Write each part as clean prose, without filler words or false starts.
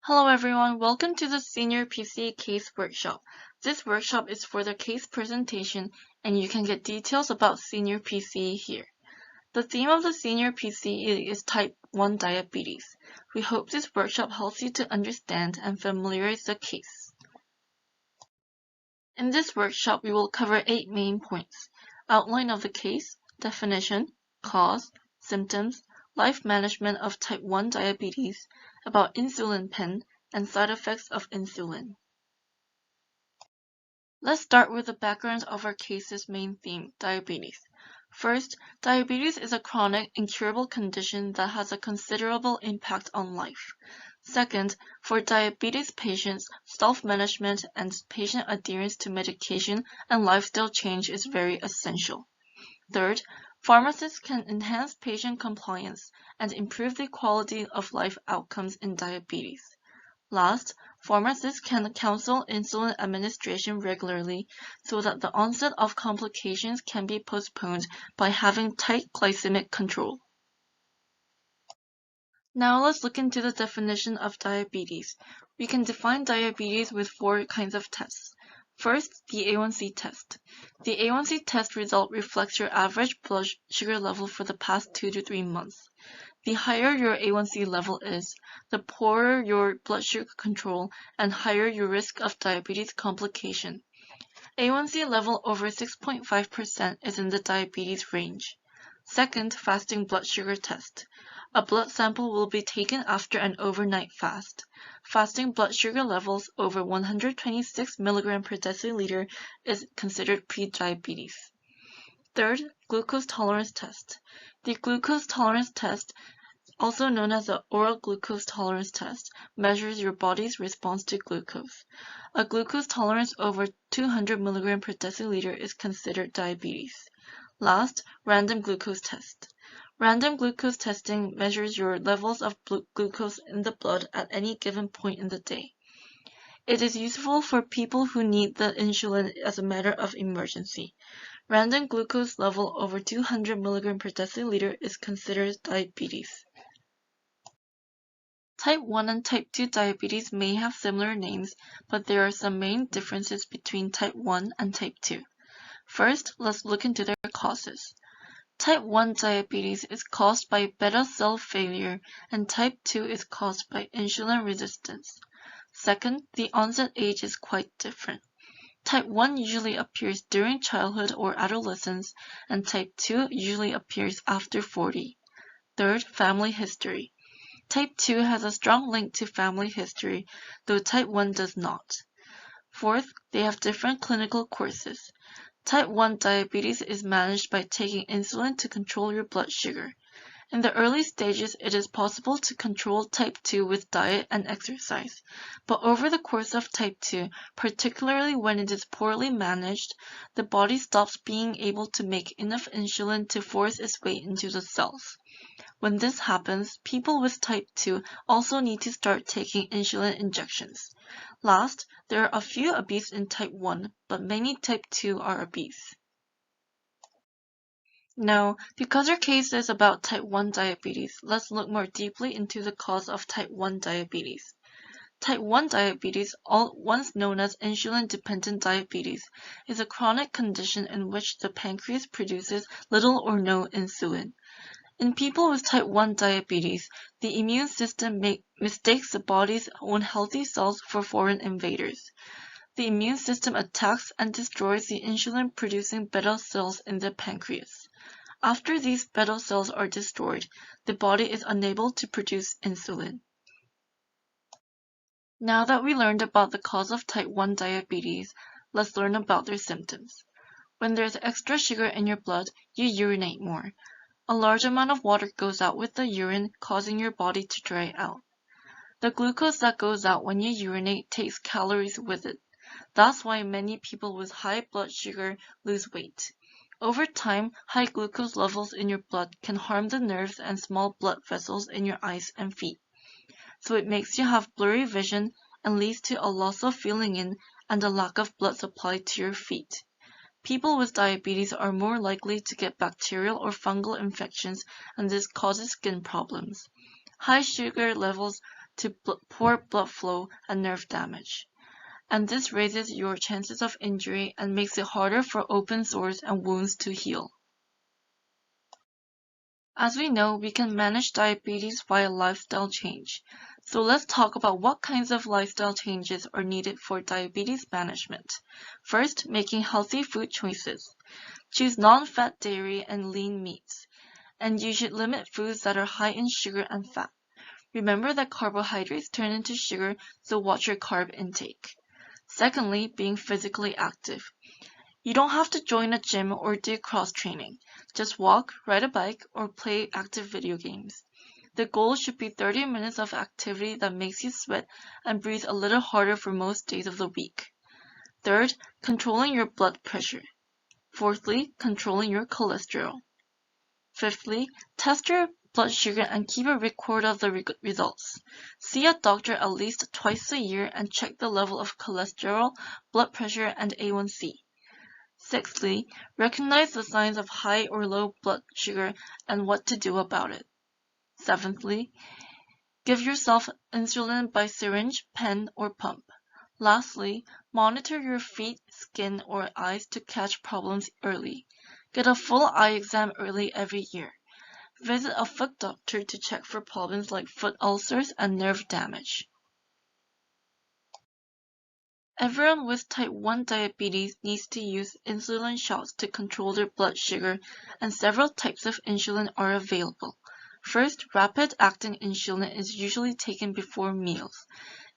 Hello everyone, welcome to the Senior PCE Case workshop. This workshop is for the case presentation and you can get details about Senior PCE here. The theme of the Senior PCE is Type 1 diabetes. We hope this workshop helps you to understand and familiarize the case. In this workshop, we will cover 8 main points: outline of the case, definition, cause, symptoms, life management of type 1 diabetes, about insulin pen, and side effects of insulin. Let's start with the background of our case's main theme, diabetes. First, diabetes is a chronic, incurable condition that has a considerable impact on life. Second, for diabetes patients, self-management and patient adherence to medication and lifestyle change is very essential. Third, pharmacists can enhance patient compliance and improve the quality of life outcomes in diabetes. Last, pharmacists can counsel insulin administration regularly so that the onset of complications can be postponed by having tight glycemic control. Now let's look into the definition of diabetes. We can define diabetes with 4 kinds of tests. First, the A1C test. The A1C test result reflects your average blood sugar level for the past 2 to 3 months. The higher your A1C level is, the poorer your blood sugar control and higher your risk of diabetes complication. A1C level over 6.5% is in the diabetes range. Second, fasting blood sugar test. A blood sample will be taken after an overnight fast. Fasting blood sugar levels over 126 mg per deciliter is considered pre-diabetes. Third, glucose tolerance test. The glucose tolerance test, also known as the oral glucose tolerance test, measures your body's response to glucose. A glucose tolerance over 200 mg per deciliter is considered diabetes. Last, random glucose test. Random glucose testing measures your levels of glucose in the blood at any given point in the day. It is useful for people who need the insulin as a matter of emergency. Random glucose level over 200 mg per deciliter is considered diabetes. Type 1 and Type 2 diabetes may have similar names, but there are some main differences between Type 1 and Type 2. First, let's look into their causes. Type 1 diabetes is caused by beta cell failure, and Type 2 is caused by insulin resistance. Second, the onset age is quite different. Type 1 usually appears during childhood or adolescence, and Type 2 usually appears after 40. Third, family history. Type 2 has a strong link to family history, though Type 1 does not. Fourth, they have different clinical courses. Type 1 diabetes is managed by taking insulin to control your blood sugar. In the early stages, it is possible to control Type 2 with diet and exercise, but over the course of Type 2, particularly when it is poorly managed, the body stops being able to make enough insulin to force its way into the cells. When this happens, people with Type 2 also need to start taking insulin injections. Last, there are a few obese in Type 1, but many Type 2 are obese. Now, because our case is about Type 1 diabetes, let's look more deeply into the cause of Type 1 diabetes. Type 1 diabetes, once known as insulin-dependent diabetes, is a chronic condition in which the pancreas produces little or no insulin. In people with Type 1 diabetes, the immune system mistakes the body's own healthy cells for foreign invaders. The immune system attacks and destroys the insulin-producing beta cells in the pancreas. After these beta cells are destroyed, the body is unable to produce insulin. Now that we learned about the cause of Type 1 diabetes, let's learn about their symptoms. When there's extra sugar in your blood, you urinate more. A large amount of water goes out with the urine, causing your body to dry out. The glucose that goes out when you urinate takes calories with it. That's why many people with high blood sugar lose weight. Over time, high glucose levels in your blood can harm the nerves and small blood vessels in your eyes and feet. So it makes you have blurry vision and leads to a loss of feeling in and a lack of blood supply to your feet. People with diabetes are more likely to get bacterial or fungal infections, and this causes skin problems. High sugar levels to poor blood flow and nerve damage. And this raises your chances of injury and makes it harder for open sores and wounds to heal. As we know, we can manage diabetes via lifestyle change. So let's talk about what kinds of lifestyle changes are needed for diabetes management. First, making healthy food choices. Choose non-fat dairy and lean meats. And you should limit foods that are high in sugar and fat. Remember that carbohydrates turn into sugar, so watch your carb intake. Secondly, being physically active. You don't have to join a gym or do cross-training. Just walk, ride a bike, or play active video games. The goal should be 30 minutes of activity that makes you sweat and breathe a little harder for most days of the week. Third, controlling your blood pressure. Fourthly, controlling your cholesterol. Fifthly, test your blood sugar and keep a record of the results. See a doctor at least twice a year and check the level of cholesterol, blood pressure, and A1C. Sixthly, recognize the signs of high or low blood sugar and what to do about it. Seventhly, give yourself insulin by syringe, pen, or pump. Lastly, monitor your feet, skin, or eyes to catch problems early. Get a full eye exam early every year. Visit a foot doctor to check for problems like foot ulcers and nerve damage. Everyone with type 1 diabetes needs to use insulin shots to control their blood sugar, and several types of insulin are available. First, rapid-acting insulin is usually taken before meals.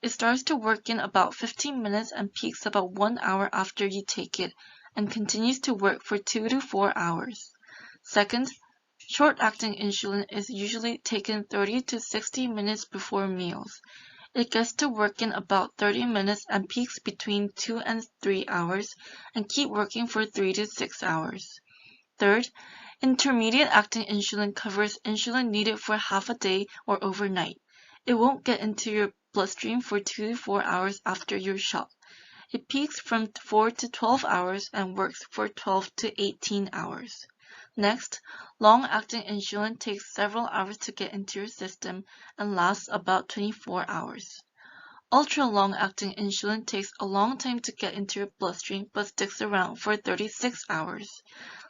It starts to work in about 15 minutes and peaks about 1 hour after you take it, and continues to work for 2 to 4 hours. Second, short-acting insulin is usually taken 30 to 60 minutes before meals. It gets to work in about 30 minutes and peaks between 2 and 3 hours and keep working for 3 to 6 hours. Third, intermediate-acting insulin covers insulin needed for half a day or overnight. It won't get into your bloodstream for 2 to 4 hours after your shot. It peaks from 4 to 12 hours and works for 12 to 18 hours. Next, long-acting insulin takes several hours to get into your system and lasts about 24 hours. Ultra-long-acting insulin takes a long time to get into your bloodstream but sticks around for 36 hours.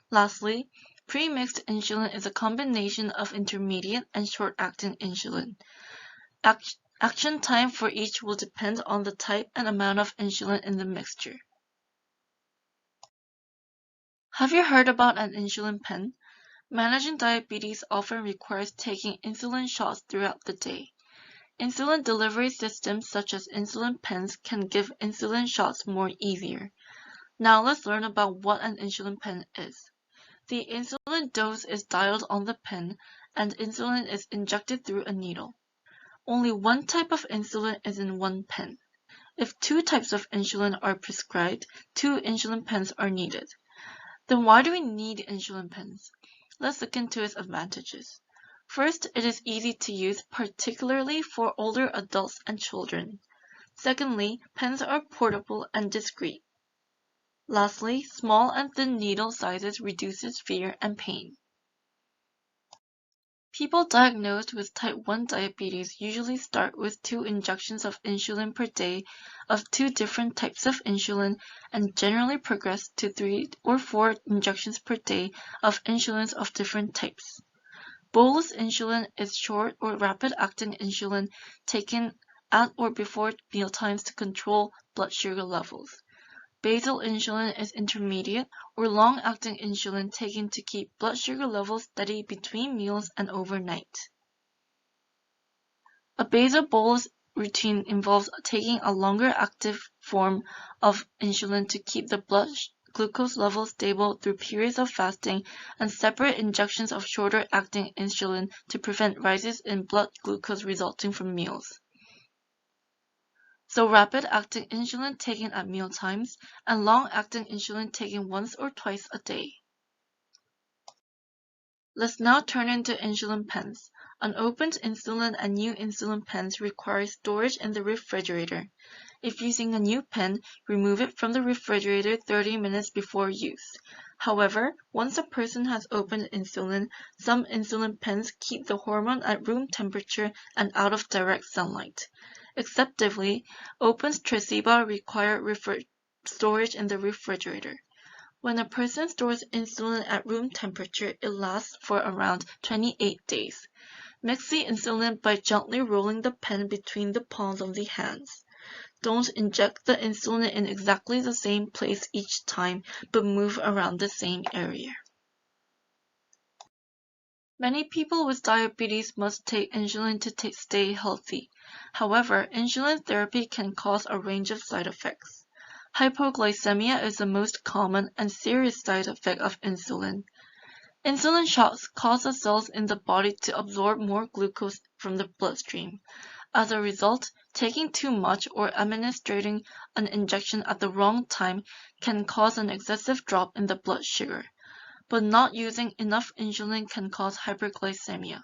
Lastly, pre-mixed insulin is a combination of intermediate and short-acting insulin. Action time for each will depend on the type and amount of insulin in the mixture. Have you heard about an insulin pen? Managing diabetes often requires taking insulin shots throughout the day. Insulin delivery systems such as insulin pens can give insulin shots more easier. Now let's learn about what an insulin pen is. The insulin dose is dialed on the pen, and insulin is injected through a needle. Only one type of insulin is in one pen. If 2 types of insulin are prescribed, 2 insulin pens are needed. Then why do we need insulin pens? Let's look into its advantages. First, it is easy to use, particularly for older adults and children. Secondly, pens are portable and discreet. Lastly, small and thin needle sizes reduces fear and pain. People diagnosed with type 1 diabetes usually start with 2 injections of insulin per day of 2 different types of insulin and generally progress to 3 or 4 injections per day of insulins of different types. Bolus insulin is short or rapid-acting insulin taken at or before mealtimes to control blood sugar levels. Basal insulin is intermediate or long-acting insulin taken to keep blood sugar levels steady between meals and overnight. A basal bolus routine involves taking a longer active form of insulin to keep the blood glucose levels stable through periods of fasting and separate injections of shorter-acting insulin to prevent rises in blood glucose resulting from meals. So rapid-acting insulin taken at meal times and long-acting insulin taken once or twice a day. Let's now turn into insulin pens. Unopened insulin and new insulin pens require storage in the refrigerator. If using a new pen, remove it from the refrigerator 30 minutes before use. However, once a person has opened insulin, some insulin pens keep the hormone at room temperature and out of direct sunlight. Acceptably, open Tresiba require storage in the refrigerator. When a person stores insulin at room temperature, it lasts for around 28 days. Mix the insulin by gently rolling the pen between the palms of the hands. Don't inject the insulin in exactly the same place each time, but move around the same area. Many people with diabetes must take insulin to stay healthy. However, insulin therapy can cause a range of side effects. Hypoglycemia is the most common and serious side effect of insulin. Insulin shots cause the cells in the body to absorb more glucose from the bloodstream. As a result, taking too much or administering an injection at the wrong time can cause an excessive drop in the blood sugar. But not using enough insulin can cause hyperglycemia.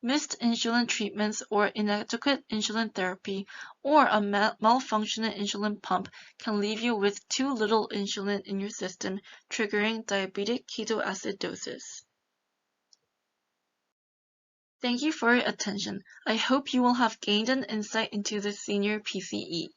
Missed insulin treatments or inadequate insulin therapy or a malfunctioning insulin pump can leave you with too little insulin in your system, triggering diabetic ketoacidosis. Thank you for your attention. I hope you will have gained an insight into the senior PCE.